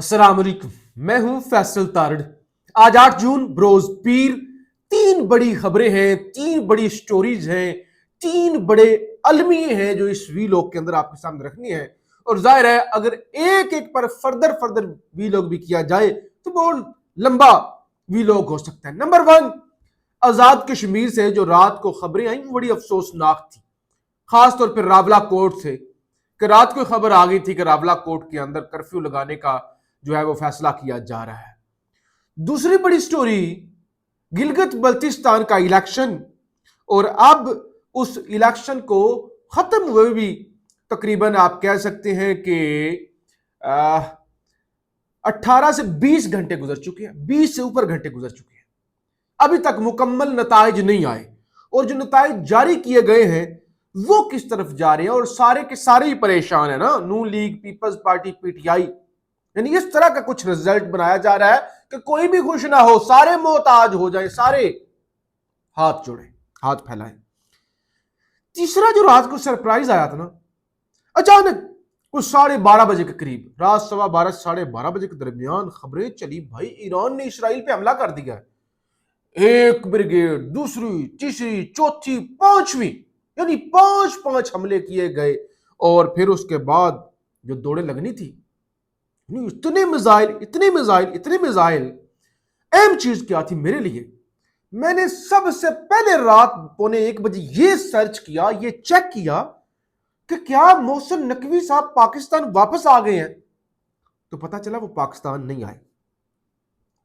अस्सलाम वालेकुम। मैं हूं फैसल तारड़। आज 8 जून बरोज पीर। तीन बड़ी खबरें हैं, तीन बड़ी स्टोरीज हैं, तीन बड़े अलमिए हैं जो इस वीलॉग के अंदर आपके सामने रखनी है। और जाहिर है अगर एक एक पर फर्दर फर्दर वीलॉग भी किया जाए तो बहुत लंबा वीलॉग हो सकता है। नंबर 1, आजाद कश्मीर से जो रात को खबरें आई वो बड़ी अफसोसनाक थी, खासतौर पर रावला कोर्ट से। कि रात को खबर आ गई थी कि रावला कोर्ट के अंदर कर्फ्यू लगाने का जो है वो फैसला किया जा रहा है। दूसरी बड़ी स्टोरी, गिलगित बल्तिस्तान का इलेक्शन, और अब उस इलेक्शन को खत्म हुए भी तकरीबन आप कह सकते हैं कि 18 से 20 घंटे गुजर चुके हैं, 20 से ऊपर घंटे गुजर चुके हैं। अभी तक मुकम्मल नताइज नहीं आए, और जो नताइज जारी किए गए हैं वो किस तरफ जा रहे हैं, और सारे के सारे ही परेशान है ना। नून लीग, पीपल्स पार्टी, पीटीआई, यानी इस तरह का कुछ रिजल्ट बनाया जा रहा है कि कोई भी खुश ना हो, सारे मोहताज हो जाए, सारे हाथ जोड़े, हाथ फैलाएं। तीसरा जो रात को सरप्राइज आया था ना, अचानक कुछ 12:30 के करीब, रात 12:15 12:30 के दरमियान खबरें चली, भाई ईरान ने इसराइल पे हमला कर दिया है। एक ब्रिगेड, दूसरी, तीसरी, चौथी, पांचवी, यानी पांच पांच हमले किए गए। और फिर उसके बाद जो दौड़े लगनी थी, इतने मिसाइल, इतने मिसाइल, इतने मिसाइल। अहम चीज क्या थी मेरे लिए, मैंने सबसे पहले रात 1:15 ये सर्च किया, ये चेक किया कि क्या मोहसिन नकवी साहब पाकिस्तान वापस आ गए हैं। तो पता चला वो पाकिस्तान नहीं आए।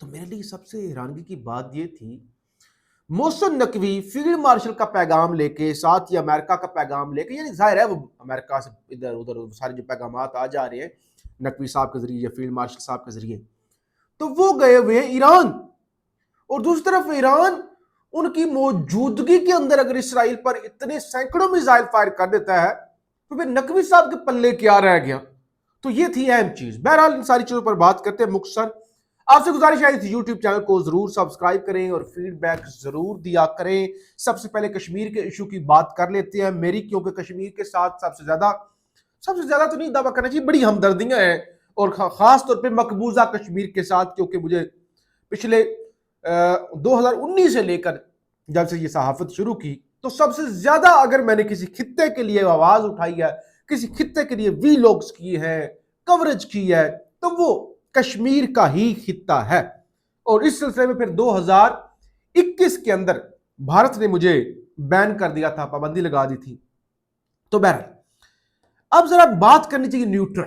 तो मेरे लिए सबसे हैरानगी की बात ये थी, मोहसिन नकवी फील्ड मार्शल का पैगाम लेके, साथ ही अमेरिका का पैगाम लेके, यानी जाहिर है वो अमेरिका से इधर उधर सारे जो पैगाम आ जा रहे हैं नकवी साहब के जरिए या फील्ड मार्शल साहब के जरिए, तो वो गए हुए हैं ईरान। और दूसरी तरफ ईरान उनकी मौजूदगी के अंदर अगर इसराइल पर इतने सैकड़ों मिसाइल फायर कर देता है तो फिर नकवी साहब के पल्ले क्या रह गया। तो ये थी अहम चीज। बहरहाल इन सारी चीजों पर बात करते हैं मुख्तसर। आपसे गुजारिश आई थी यूट्यूब चैनल को जरूर सब्सक्राइब करें और फीडबैक जरूर दिया करें। सबसे पहले कश्मीर के इशू की बात कर लेते हैं मेरी, क्योंकि कश्मीर के साथ सबसे ज्यादा तो नहीं दावा करना चाहिए, बड़ी हमदर्दियां हैं, और खास तौर पे मकबूजा कश्मीर के साथ, क्योंकि मुझे पिछले 2019 से लेकर जब से ये सहाफत शुरू की, तो सबसे ज्यादा अगर मैंने किसी खित्ते के लिए आवाज उठाई है, किसी खित्ते के लिए वीलॉग्स किए हैं, कवरेज की है, तो वो कश्मीर का ही खित्ता है। और इस सिलसिले में फिर 2021 के अंदर भारत ने मुझे बैन कर दिया था, पाबंदी लगा दी थी। तो बहरहाल अब जरा बात करनी चाहिए न्यूट्रल,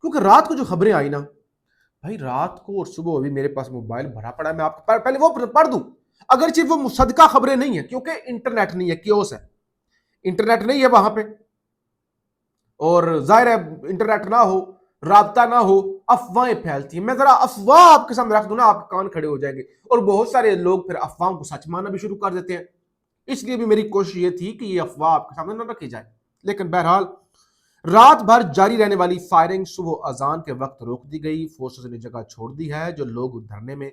क्योंकि रात को जो खबरें आई ना भाई, रात को और सुबह अभी मेरे पास मोबाइल भरा पड़ा है, मैं आपको पहले वो पढ़ दूं। अगर सिर्फ वो मुसद्दका खबरें नहीं है, क्योंकि इंटरनेट नहीं है, कियोस है, इंटरनेट नहीं है वहां पे, और जाहिर है इंटरनेट ना हो, राबता ना हो, अफवाहें फैलती हैं। मैं जरा अफवाह आपके सामने रख दूं ना, आपके कान खड़े हो जाएंगे, और बहुत सारे लोग फिर अफवाहों को सच मानना भी शुरू कर देते हैं। इसलिए भी मेरी कोशिश ये थी कि ये अफवाह आपके सामने ना रखी जाए। लेकिन बहरहाल रात भर जारी रहने वाली फायरिंग सुबह अजान के वक्त रोक दी गई। फोर्सेस ने जगह छोड़ दी है। जो लोग धरने में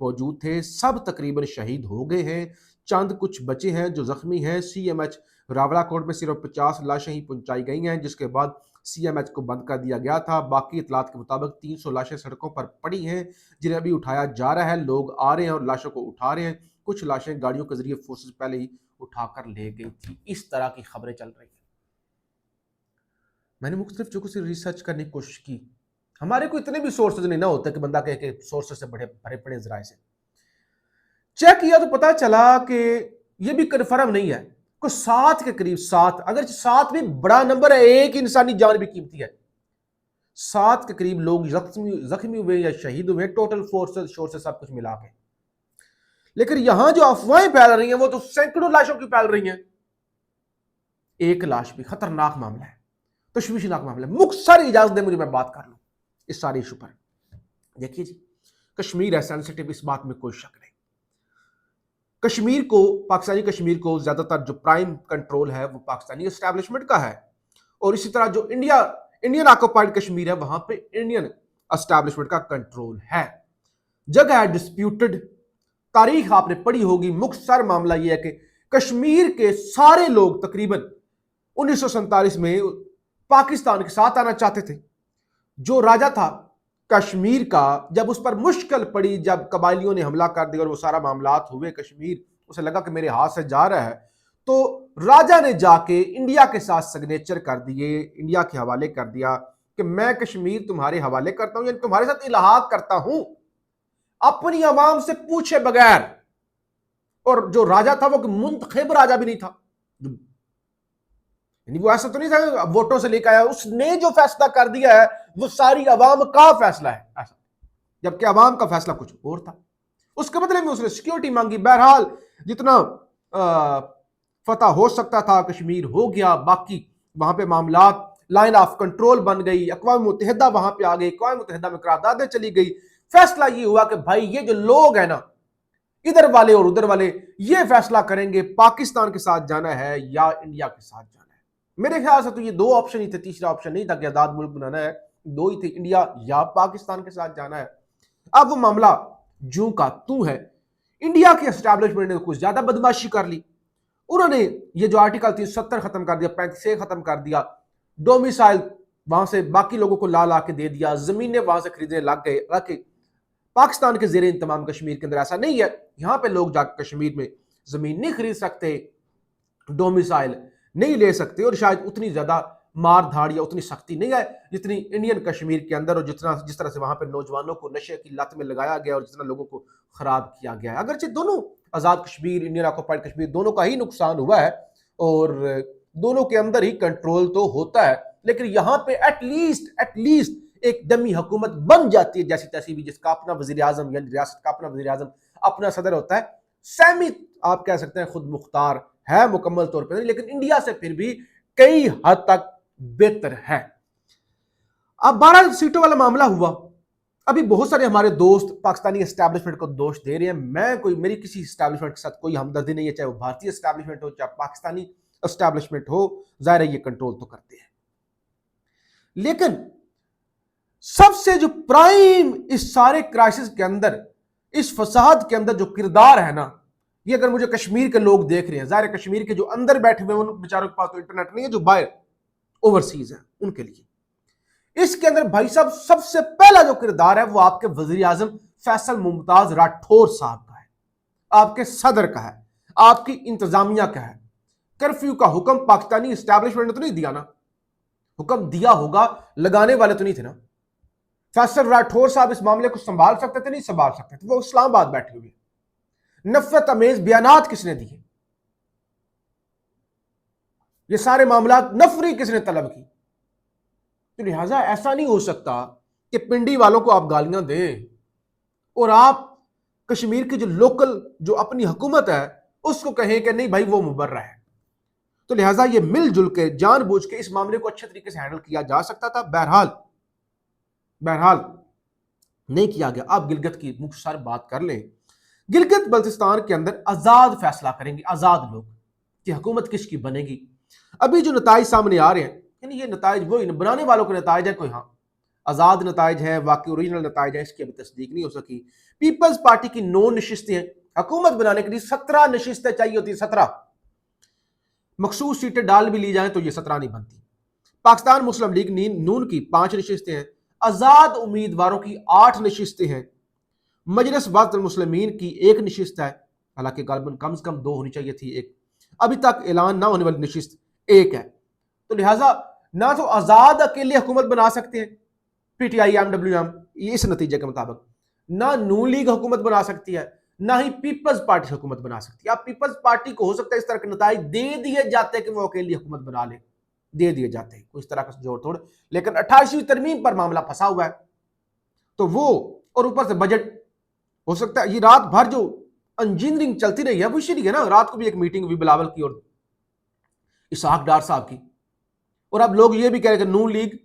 मौजूद थे सब तकरीबन शहीद हो गए हैं, चंद कुछ बचे हैं जो जख्मी हैं। सीएमएच रावलाकोट में सिर्फ 50 लाशें ही पहुंचाई गई हैं, जिसके बाद सीएमएच को बंद कर दिया गया था। बाकी इतलात के मुताबिक 300 लाशें सड़कों पर पड़ी हैं, जिन्हें अभी उठाया जा रहा है। लोग आ रहे हैं और लाशों को उठा रहे हैं। कुछ लाशें गाड़ियों के जरिए फोर्सेस पहले ही उठाकर ले गई थी। इस तरह की खबरें चल रही हैं। मैंने मुख्तलिफ जगहों से रिसर्च करने की कोशिश की। हमारे को इतने भी सोर्सेज नहीं ना होते कि बंदा कहे कि सोर्सेज से बड़े भरे पड़े जराए से चेक किया तो पता चला कि ये भी कन्फर्म नहीं है। कुछ 7 के करीब, 7, अगर 7 भी बड़ा नंबर है, एक इंसानी जान भी कीमती है, 7 के करीब लोग जख्मी हुए या शहीद हुए, टोटल फोर्सेस सब कुछ मिला के। लेकिन यहां जो अफवाहें फैल रही हैं वो तो सैकड़ों लाशों की फैल रही हैं। एक लाश भी खतरनाक मामला है, तशवीशनाक मामला है। मुख्तसर इजाजत दे मुझे, मैं बात कर लूं इस सारे इशू पर। देखिए जी, कश्मीर है सेंसिटिव, इस बात में कोई शक नहीं। कश्मीर को, पाकिस्तानी कश्मीर को ज्यादातर जो प्राइम कंट्रोल है वो पाकिस्तानी एस्टैब्लिशमेंट का है, और इसी तरह जो इंडियन ऑक्युपाइड कश्मीर है वहां पे इंडियन एस्टैब्लिशमेंट का कंट्रोल है। जगह है डिस्प्यूटेड, तारीख आपने पढ़ी होगी। मुख्तसर मामला यह है कि कश्मीर के सारे लोग तकरीबन 1947 में पाकिस्तान के साथ आना चाहते थे। जो राजा था कश्मीर का जब उस पर मुश्किल पड़ी, जब कबायलियों ने हमला कर दिया और वो सारा मामलात हुए, कश्मीर उसे लगा कि मेरे हाथ से जा रहा है, तो राजा ने जाके इंडिया के साथ सिग्नेचर कर दिए, इंडिया के हवाले कर दिया कि मैं कश्मीर तुम्हारे हवाले करता हूं, यानी तुम्हारे साथ इलाहाक करता हूं, अपनी आवाम से पूछे बगैर। और जो राजा था वो मुंतखब राजा भी नहीं था, वो ऐसा तो नहीं था वोटों से लेकर आया, उसने जो फैसला कर दिया है वो सारी अवाम का फैसला है ऐसा, जबकि अवाम का फैसला कुछ और था। उसके बदले में उसने सिक्योरिटी मांगी। बहरहाल जितना फतह हो सकता था कश्मीर हो गया, बाकी वहां पे मामलात लाइन ऑफ कंट्रोल बन गई, अक़वाम मुत्तहिदा वहां पे आ गई, अक़वाम मुत्तहिदा में करारदादें चली गई। फैसला ये हुआ कि भाई ये जो लोग हैं ना, इधर वाले और उधर वाले, ये फैसला करेंगे पाकिस्तान के साथ जाना है या इंडिया के साथ जाना है। मेरे ख्याल से तो ये दो ऑप्शन ही थे, तीसरा ऑप्शन नहीं था कि आजाद मुल्क बनाना है, दो ही थे, इंडिया या पाकिस्तान के साथ जाना है। अब वो मामला जूं का तू है। इंडिया के एस्टैब्लिशमेंट ने कुछ ज्यादा बदमाशी कर ली, उन्होंने ये जो आर्टिकल 370 खत्म कर दिया, 35 खत्म कर दिया, डोमिसाइल वहां से बाकी लोगों को ला ला के दे दिया, जमीनें वहां से खरीदने लग गए। पाकिस्तान के जेर इंतमाम कश्मीर के अंदर ऐसा नहीं है, यहां पे लोग जाकर कश्मीर में जमीन नहीं खरीद सकते, डोमिसाइल नहीं ले सकते, और शायद उतनी ज्यादा मार धाड़ या उतनी सख्ती नहीं है जितनी इंडियन कश्मीर के अंदर, और जिस तरह से वहां पर नौजवानों को नशे की लत में लगाया गया और जितना लोगों को खराब किया गया है। अगरचे दोनों आजाद कश्मीर, इंडियन ऑक्युपाइड कश्मीर, दोनों का ही नुकसान हुआ है और दोनों के अंदर ही कंट्रोल तो होता है, लेकिन यहां पे एटलीस्ट एक दमी हुकूमत बन जाती है जैसी तैसी भी, जिसका अपना वजीर आजम, यानी रियासत का अपना वजीर आजम, अपना सदर होता है। सेमी आप कह सकते हैं खुद मुख्तार है, मुकम्मल तौर पर नहीं, लेकिन इंडिया से फिर भी कई हद तक बेहतर है। अब 12 सीटों वाला मामला हुआ, अभी बहुत सारे हमारे दोस्त पाकिस्तानी एस्टैब्लिशमेंट को दोष दे रहे हैं। मेरी किसी एस्टैब्लिशमेंट के साथ कोई हमदर्दी नहीं है, चाहे वो भारतीय एस्टैब्लिशमेंट हो चाहे पाकिस्तानी एस्टैब्लिशमेंट हो, जाहिर है ये कंट्रोल तो करते हैं। लेकिन सबसे जो प्राइम इस सारे क्राइसिस के अंदर, इस फसाद के अंदर जो किरदार है ना, ये अगर मुझे कश्मीर के लोग देख रहे हैं, जाहिर है कश्मीर के जो अंदर बैठे हुए उन बेचारों के पास तो इंटरनेट नहीं है, जो बाहर ओवरसीज है उनके लिए इसके अंदर भाई साहब सबसे पहला जो किरदार है वो आपके वजीर आजम फैसल मुमताज राठौर साहब का है, आपके सदर का है, आपकी इंतजामिया का है। कर्फ्यू का हुक्म पाकिस्तानी एस्टैब्लिशमेंट ने तो नहीं दिया ना, हुक्म दिया होगा, लगाने वाले तो नहीं थे ना। फैसल राठौर साहब इस मामले को संभाल सकते थे? नहीं संभाल सकते थे, वो इस्लामाबाद बैठे हुए। नफरत अमेज बयानात किसने दिए? ये सारे मामला नफरी किसने तलब की? तो लिहाजा ऐसा नहीं हो सकता कि पिंडी वालों को आप गालियां दें और आप कश्मीर की जो लोकल जो अपनी हुकूमत है उसको कहें कि नहीं भाई वो मुबर्रा है। तो लिहाजा ये मिलजुल के जानबूझ के इस मामले को अच्छे तरीके से हैंडल किया जा सकता था, बहरहाल नहीं किया गया। आप गिलगित की मुख्तसर बात कर लें, गिलगित बल्तिस्तान के अंदर आजाद फैसला करेंगे आजाद लोग कि हुकूमत किसकी बनेगी। अभी जो नताइज सामने आ रहे हैं, यानी ये नताइज वो बनाने वालों के नताइज है, कोई हाँ आजाद नताइज है, वाकई ओरिजिनल नताइज है, इसकी अभी तस्दीक नहीं हो सकी। पीपल्स पार्टी की 9 नशिस्तें हैं, हुकूमत बनाने के लिए 17 नशिस्तें चाहिए होती है, 17 मखसूस सीटें डाल भी ली जाए तो ये 17 नहीं बनती। पाकिस्तान मुस्लिम लीग नून की 5 नशिस्तें हैं, आजाद उम्मीदवारों की 8 नशिस्तें हैं, मजलिस वफ़द मुस्लिमीन की 1 नशिस्त है, हालांकि गालिबन कम से कम 2 होनी चाहिए थी, 1 अभी तक ऐलान ना होने वाली नशिस्त 1 है। तो लिहाजा ना तो आजाद अकेले हुकूमत बना सकते हैं पीटीआई एमडब्ल्यूएम इस नतीजे के मुताबिक, ना नून लीग हुकूमत बना सकती है, ना ही पीपल्स पार्टी हुकूमत बना सकती है। आप पीपल्स पार्टी को हो सकता है इस तरह के नताइज दे दिए जाते कि वो अकेली हुकूमत बना ले, दे दिए जाते हैं इस तरह का जोड़ तोड़, लेकिन 28वीं तरमीम पर मामला फंसा हुआ है तो वो, और ऊपर से बजट हो सकता है। ये रात भर जो इंजीनियरिंग चलती रही है वो इसीलिए ना, रात को भी एक मीटिंग हुई बिलावल की और इसहाक डार साहब की, और अब लोग ये भी कह रहे हैं कि नून लीग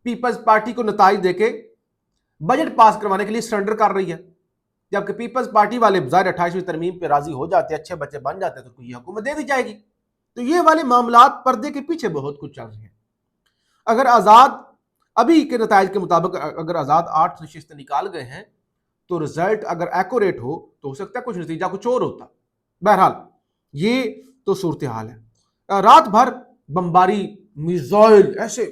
पीपल्स पार्टी को नताइज देके बजट पास करवाने के लिए सरेंडर कर रही है, जबकि पीपल्स पार्टी वाले ज़ाहिर 28वीं तरमीम पे राजी हो जाते हैं, अच्छे बच्चे बन जाते हैं तो ये हुकूमत दे दी जाएगी। तो ये वाले मामलात पर्दे के पीछे बहुत कुछ चल रहे हैं। अगर आज़ाद अभी के नताइज के मुताबिक अगर आज़ाद 8 नशिस्तें निकाल गए हैं तो रिजल्ट अगर एक्यूरेट हो सकता है कुछ नतीजा कुछ और होता। बहरहाल ये तो सूरत हाल है। रात भर बमबारी मिसाइल ऐसे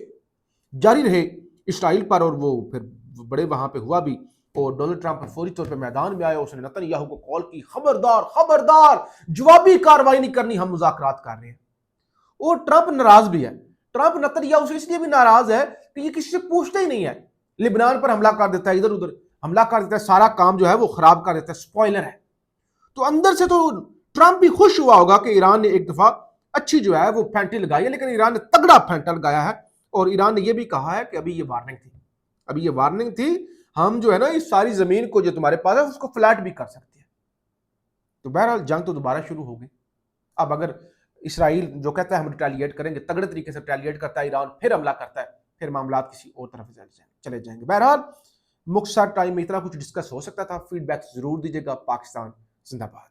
जारी रहे इसराइल पर, और वो फिर बड़े वहां पे हुआ भी, और डोनाल्ड ट्रंप फौरी तौर पे मैदान में आया, उसने नेतन्याहू को कॉल की, खबरदार खबरदार, जवाबी कार्रवाई नहीं करनी, हम मुज़ाकरात कर रहे हैं। और ट्रंप नाराज भी है। ट्रंप नेतन्याहू से इसलिए भी नाराज है कि ये किसी से पूछता ही नहीं है। लिबनान पर हमला कर देता है, इधर उधर हमला कर देता है, सारा काम जो है वो खराब कर देता है, स्पॉइलर है। तो अंदर से तो ट्रंप भी खुश हुआ होगा कि ईरान ने एक दफा अच्छी जो है वो फेंटी लगाई है, लेकिन ईरान ने तगड़ा फेंटा लगाया है। और ईरान ने यह भी कहा है कि अभी ये वार्निंग थी, अभी ये वार्निंग थी, हम जो है ना इस सारी जमीन को जो तुम्हारे पास है उसको फ्लैट भी कर सकते हैं। तो बहरहाल जंग तो दोबारा शुरू हो गई। अब अगर इसराइल जो कहता है हम रिटेलिएट करेंगे, तगड़े तरीके से रिटेलिएट करता है, ईरान फिर हमला करता है, फिर मामला किसी और तरफ चले जाएंगे। बहरहाल मुख्तसर टाइम में इतना कुछ डिस्कस हो सकता था। फीडबैक जरूर दीजिएगा। पाकिस्तान जिंदाबाद।